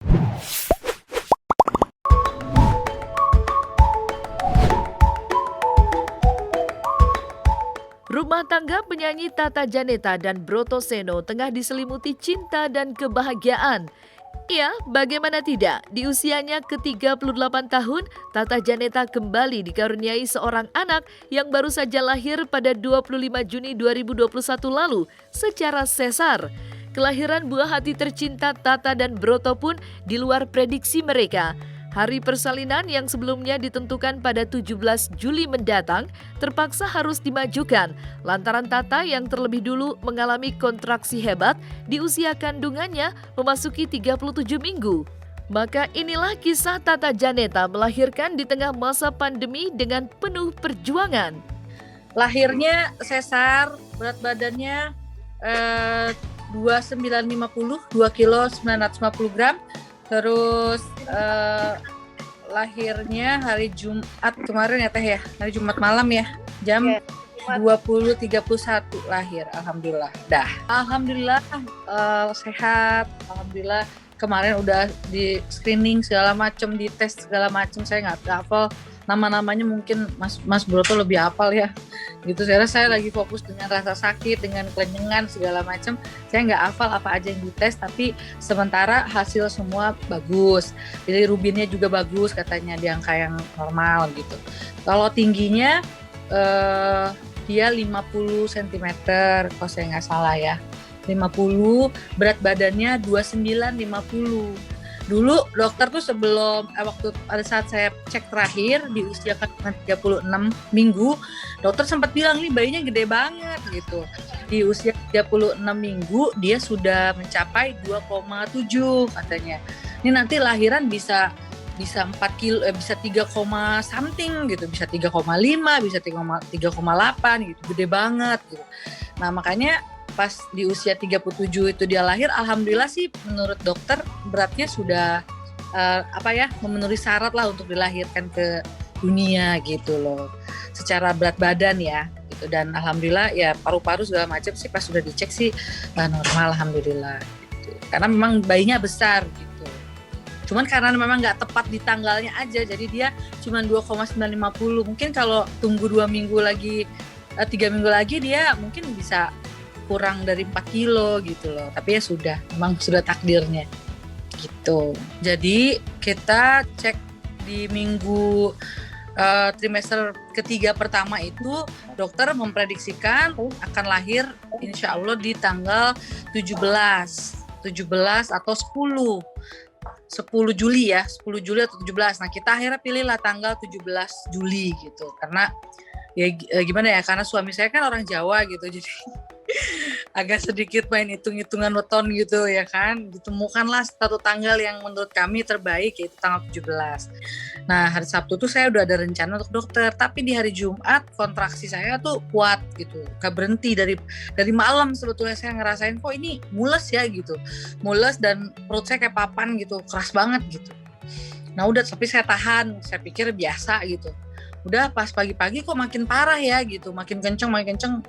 Rumah tangga penyanyi Tata Janeta dan Broto Seno tengah diselimuti cinta dan kebahagiaan. Ya, bagaimana tidak? Di usianya ke-38 tahun, Tata Janeta kembali dikaruniai seorang anak yang baru saja lahir pada 25 Juni 2021 lalu secara sesar. Kelahiran buah hati tercinta Tata dan Broto pun di luar prediksi mereka. Hari persalinan yang sebelumnya ditentukan pada 17 Juli mendatang terpaksa harus dimajukan lantaran Tata yang terlebih dulu mengalami kontraksi hebat di usia kandungannya memasuki 37 minggu. Maka inilah kisah Tata Janeta melahirkan di tengah masa pandemi dengan penuh perjuangan. Lahirnya sesar, berat badannya 2950, 2 kilo 950 gram. Terus lahirnya hari Jumat kemarin ya Teh ya, hari Jumat malam ya, jam 20.31 lahir, alhamdulillah. Alhamdulillah sehat, alhamdulillah. Kemarin udah di screening segala macam, di tes segala macam, saya nggak hafal nama-namanya, mungkin Mas Broto lebih hafal ya. Gitu, saya lagi fokus dengan rasa sakit, dengan kelenyengan segala macam. Saya nggak hafal apa aja yang dites, tapi sementara hasil semua bagus. Jadi rubinnya juga bagus katanya, di angka yang normal gitu. Kalau tingginya dia 50 cm kalau saya nggak salah ya. 50, berat badannya 2950. Dulu dokter tuh sebelum waktu pada saat saya cek terakhir di usia 36 minggu, dokter sempat bilang nih bayinya gede banget gitu. Di usia 36 minggu dia sudah mencapai 2,7 katanya. Ini nanti lahiran bisa 4 kilo, bisa 3, something gitu, bisa 3,5, bisa 3,8 gitu, gede banget gitu. Nah makanya pas di usia 37 itu dia lahir, alhamdulillah sih menurut dokter beratnya sudah memenuhi syarat lah untuk dilahirkan ke dunia gitu loh, secara berat badan ya gitu. Dan alhamdulillah ya paru-paru segala macam sih pas sudah dicek sih normal, alhamdulillah gitu. Karena memang bayinya besar gitu, cuman karena memang nggak tepat di tanggalnya aja, jadi dia cuma 2,950. Mungkin kalau tunggu 2 minggu lagi, 3 minggu lagi dia mungkin bisa kurang dari 4 kilo gitu loh. Tapi ya sudah, memang sudah takdirnya gitu. Jadi kita cek di minggu trimester ketiga pertama itu, dokter memprediksikan akan lahir insya Allah di tanggal 17 atau 10 Juli ya, 10 Juli atau 17. Nah kita akhirnya pilihlah tanggal 17 Juli gitu. Karena ya gimana ya, karena suami saya kan orang Jawa gitu, jadi agak sedikit main hitung-hitungan weton gitu ya kan. Ditemukanlah satu tanggal yang menurut kami terbaik, yaitu tanggal 17. Nah hari Sabtu tuh saya udah ada rencana untuk dokter, tapi di hari Jumat kontraksi saya tuh kuat gitu, gak berhenti dari malam. Sebetulnya saya ngerasain kok ini mules ya gitu, mules dan perut saya kayak papan gitu, keras banget gitu. Nah udah, tapi saya tahan, saya pikir biasa gitu. Udah pas pagi-pagi kok makin parah ya gitu, makin kenceng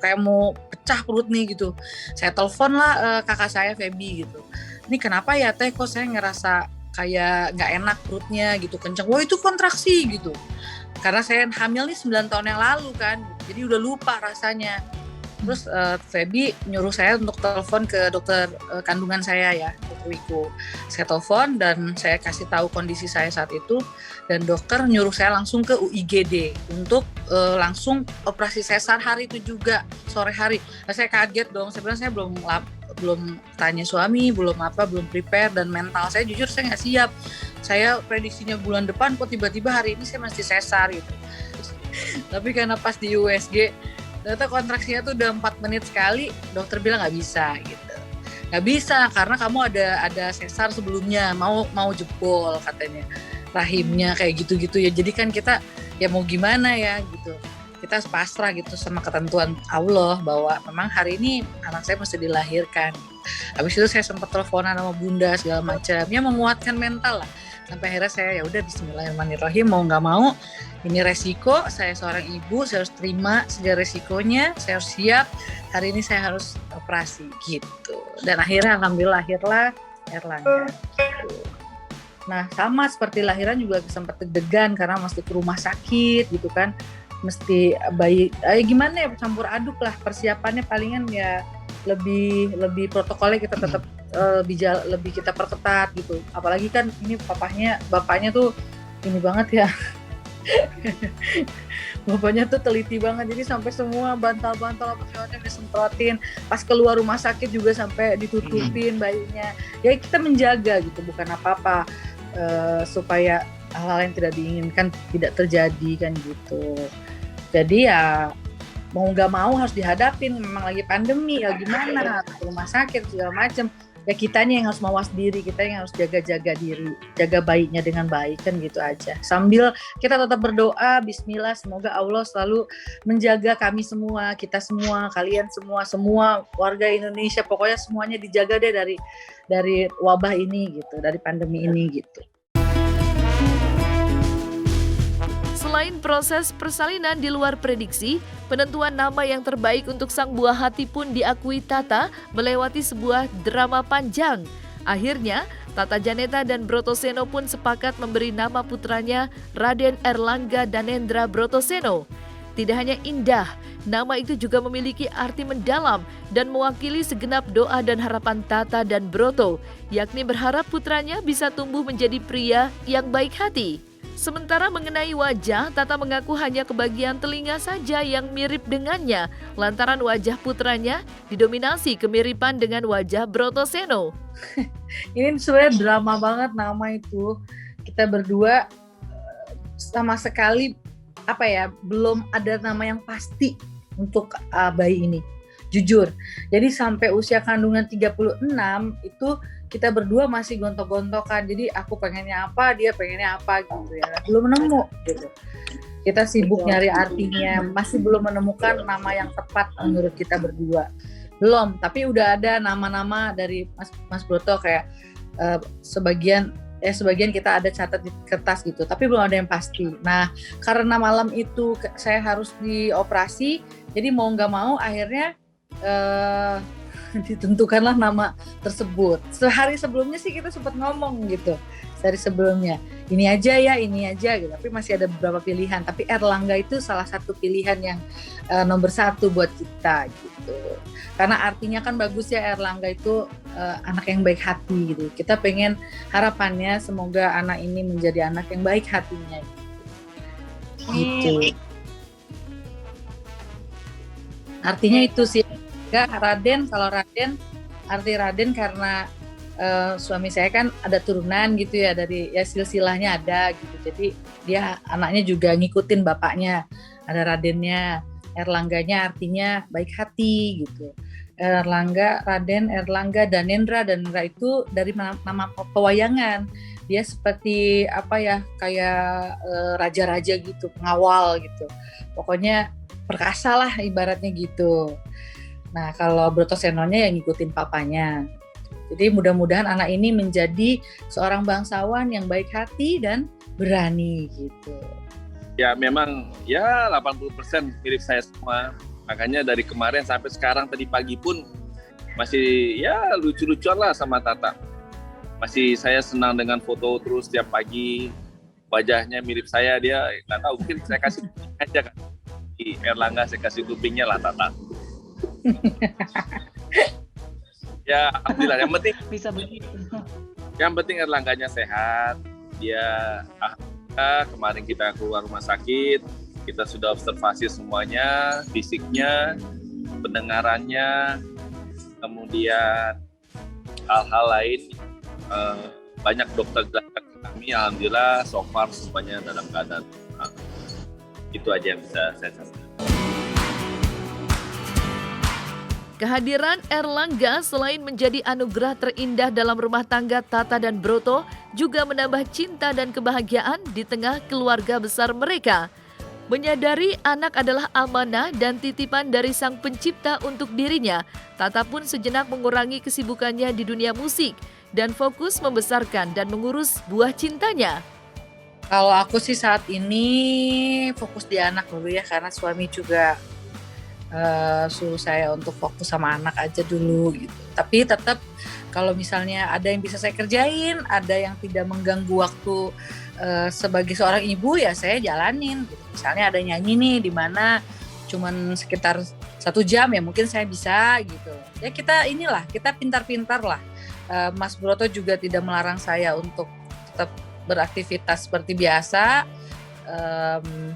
kayak mau pecah perut nih gitu. Saya telepon lah kakak saya Feby gitu, ini kenapa ya Teh, kok saya ngerasa kayak gak enak perutnya gitu, kenceng. Wah itu kontraksi gitu, karena saya hamil nih 9 tahun yang lalu kan, jadi udah lupa rasanya. Terus Feby nyuruh saya untuk telepon ke dokter kandungan saya ya, Dr. Wiku. Saya telepon dan saya kasih tahu kondisi saya saat itu, dan dokter nyuruh saya langsung ke UIGD untuk langsung operasi sesar hari itu juga, sore hari. Nah, saya kaget dong, sebenarnya saya belum tanya suami, belum prepare, dan mental saya jujur saya nggak siap. Saya prediksinya bulan depan, kok tiba-tiba hari ini saya mesti sesar gitu. Tapi karena pas di USG ternyata kontraksinya tuh udah 4 menit sekali, dokter bilang nggak bisa gitu. Nggak bisa karena kamu ada sesar sebelumnya, mau jebol katanya rahimnya, kayak gitu-gitu ya. Jadi kan kita ya mau gimana ya gitu, kita pasrah gitu sama ketentuan Allah bahwa memang hari ini anak saya mesti dilahirkan. Habis itu saya sempat teleponan sama bunda segala macam, ya menguatkan mental lah. Sampai akhirnya saya ya udah bismillahirrahmanirrahim, mau nggak mau ini resiko, saya seorang ibu, saya harus terima segala resikonya, saya harus siap, hari ini saya harus operasi gitu. Dan akhirnya alhamdulillah lahirlah Erlangga gitu. Nah sama seperti lahiran juga sempat deg-degan karena mesti ke rumah sakit gitu kan, mesti bayi gimana ya, campur aduk lah persiapannya, palingan ya lebih protokolnya kita tetap lebih kita perketat gitu. Apalagi kan ini bapaknya tuh ini banget ya. Bapaknya tuh teliti banget, jadi sampai semua bantal-bantal apa segala disemprotin, pas keluar rumah sakit juga sampai ditutupin bayinya. Ya kita menjaga gitu, bukan apa-apa, supaya hal-hal yang tidak diinginkan tidak terjadi kan gitu. Jadi ya mau nggak mau harus dihadapin, memang lagi pandemi ya gimana, ke rumah sakit segala macem. Ya kitanya yang harus mawas diri, kita yang harus jaga-jaga diri, jaga bayinya dengan baik kan gitu aja. Sambil kita tetap berdoa, bismillah, semoga Allah selalu menjaga kami semua, kita semua, kalian semua warga Indonesia, pokoknya semuanya dijaga deh dari wabah ini gitu, dari pandemi ini gitu. Selain proses persalinan di luar prediksi, penentuan nama yang terbaik untuk sang buah hati pun diakui Tata melewati sebuah drama panjang. Akhirnya, Tata Janeta dan Brotoseno pun sepakat memberi nama putranya Raden Erlangga Danendra Brotoseno. Tidak hanya indah, nama itu juga memiliki arti mendalam dan mewakili segenap doa dan harapan Tata dan Broto, yakni berharap putranya bisa tumbuh menjadi pria yang baik hati. Sementara mengenai wajah, Tata mengaku hanya kebagian telinga saja yang mirip dengannya, lantaran wajah putranya didominasi kemiripan dengan wajah Brotoseno. Ini sebenarnya drama banget nama itu. Kita berdua sama sekali belum ada nama yang pasti untuk bayi ini. Jujur. Jadi sampai usia kandungan 36 itu kita berdua masih gontok-gontokan. Jadi aku pengennya apa, dia pengennya apa gitu ya. Belum nemu gitu. Kita sibuk nyari artinya, masih belum menemukan nama yang tepat menurut kita berdua. Belum, tapi udah ada nama-nama dari Mas Broto kayak sebagian kita ada catat di kertas gitu, tapi belum ada yang pasti. Nah, karena malam itu saya harus dioperasi, jadi mau nggak mau akhirnya ditentukanlah nama tersebut. Sehari sebelumnya sih kita sempat ngomong gitu, sehari sebelumnya ini aja gitu. Tapi masih ada beberapa pilihan. Tapi Erlangga itu salah satu pilihan yang nomor satu buat kita gitu. Karena artinya kan bagus ya, Erlangga itu anak yang baik hati gitu. Kita pengen harapannya semoga anak ini menjadi anak yang baik hatinya gitu. Artinya itu sih. Raden, kalau Raden, arti Raden karena suami saya kan ada turunan gitu ya, dari ya silsilahnya ada gitu, jadi dia anaknya juga ngikutin bapaknya, ada Radennya. Erlangganya artinya baik hati gitu. Erlangga, Raden, Erlangga, Danendra itu dari nama pewayangan. Dia seperti kayak raja-raja gitu, pengawal gitu, pokoknya perkasa lah ibaratnya gitu. Nah, kalau Brotosenonya yang ngikutin papanya. Jadi mudah-mudahan anak ini menjadi seorang bangsawan yang baik hati dan berani gitu. Ya memang ya 80% mirip saya semua. Makanya dari kemarin sampai sekarang tadi pagi pun masih ya lucu-lucuan lah sama Tata. Masih saya senang dengan foto terus tiap pagi. Wajahnya mirip saya, dia nggak tahu, mungkin saya kasih aja kan. Di Erlangga saya kasih kupingnya lah Tata. Ya alhamdulillah, yang penting bisa begitu. Yang penting Erlangganya sehat. Dia kemarin kita keluar rumah sakit, kita sudah observasi semuanya, fisiknya, pendengarannya, kemudian hal-hal lain. Banyak dokter jelaskan ke kami, alhamdulillah so far semuanya dalam keadaan. Itu aja yang bisa saya sampaikan. Kehadiran Erlangga selain menjadi anugerah terindah dalam rumah tangga Tata dan Broto, juga menambah cinta dan kebahagiaan di tengah keluarga besar mereka. Menyadari anak adalah amanah dan titipan dari sang pencipta untuk dirinya, Tata pun sejenak mengurangi kesibukannya di dunia musik dan fokus membesarkan dan mengurus buah cintanya. Kalau aku sih saat ini fokus di anak dulu ya, karena suami juga suruh saya untuk fokus sama anak aja dulu gitu. Tapi tetap kalau misalnya ada yang bisa saya kerjain, ada yang tidak mengganggu waktu sebagai seorang ibu, ya saya jalanin gitu. Misalnya ada nyanyi nih di mana cuman sekitar 1 jam, ya mungkin saya bisa gitu. Ya kita pintar-pintar lah. Mas Broto juga tidak melarang saya untuk tetap beraktivitas seperti biasa.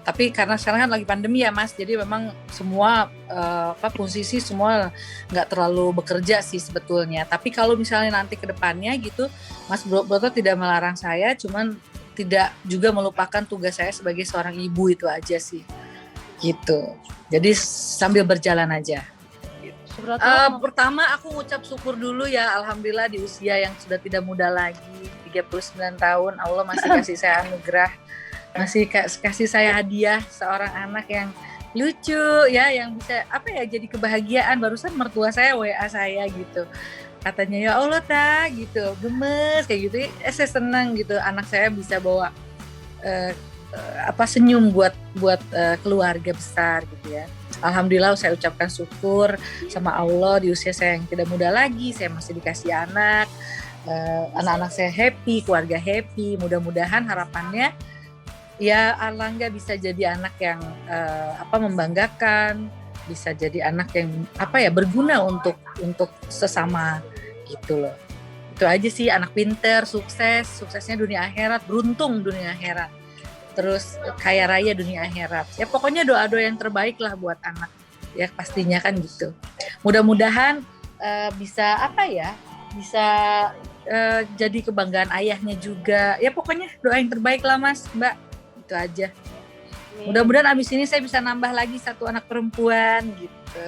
Tapi karena sekarang kan lagi pandemi ya Mas, jadi memang semua musisi semua nggak terlalu bekerja sih sebetulnya. Tapi kalau misalnya nanti ke depannya gitu, Mas Broto tidak melarang saya, cuman tidak juga melupakan tugas saya sebagai seorang ibu, itu aja sih gitu. Jadi sambil berjalan aja. Pertama aku ngucap syukur dulu ya, alhamdulillah di usia yang sudah tidak muda lagi, 39 tahun, Allah masih kasih saya anugerah, masih kasih saya hadiah seorang anak yang lucu ya, yang bisa jadi kebahagiaan. Barusan mertua saya WA saya gitu, katanya ya Allah gitu, gemes kayak gitu. Saya senang gitu anak saya bisa bawa senyum buat keluarga besar gitu ya. Alhamdulillah saya ucapkan syukur sama Allah, di usia saya yang tidak muda lagi saya masih dikasih anak. Anak-anak saya happy, keluarga happy. Mudah-mudahan harapannya ya Arlangga bisa jadi anak yang membanggakan, bisa jadi anak yang berguna untuk sesama gitu loh. Itu aja sih, anak pinter, suksesnya dunia akhirat, beruntung dunia akhirat, terus kaya raya dunia akhirat. Ya pokoknya doa-doa yang terbaik lah buat anak ya, pastinya kan gitu. Mudah-mudahan bisa jadi kebanggaan ayahnya juga. Ya pokoknya doa yang terbaik lah Mas, Mbak. Itu aja. Mudah-mudahan abis ini saya bisa nambah lagi 1 anak perempuan gitu.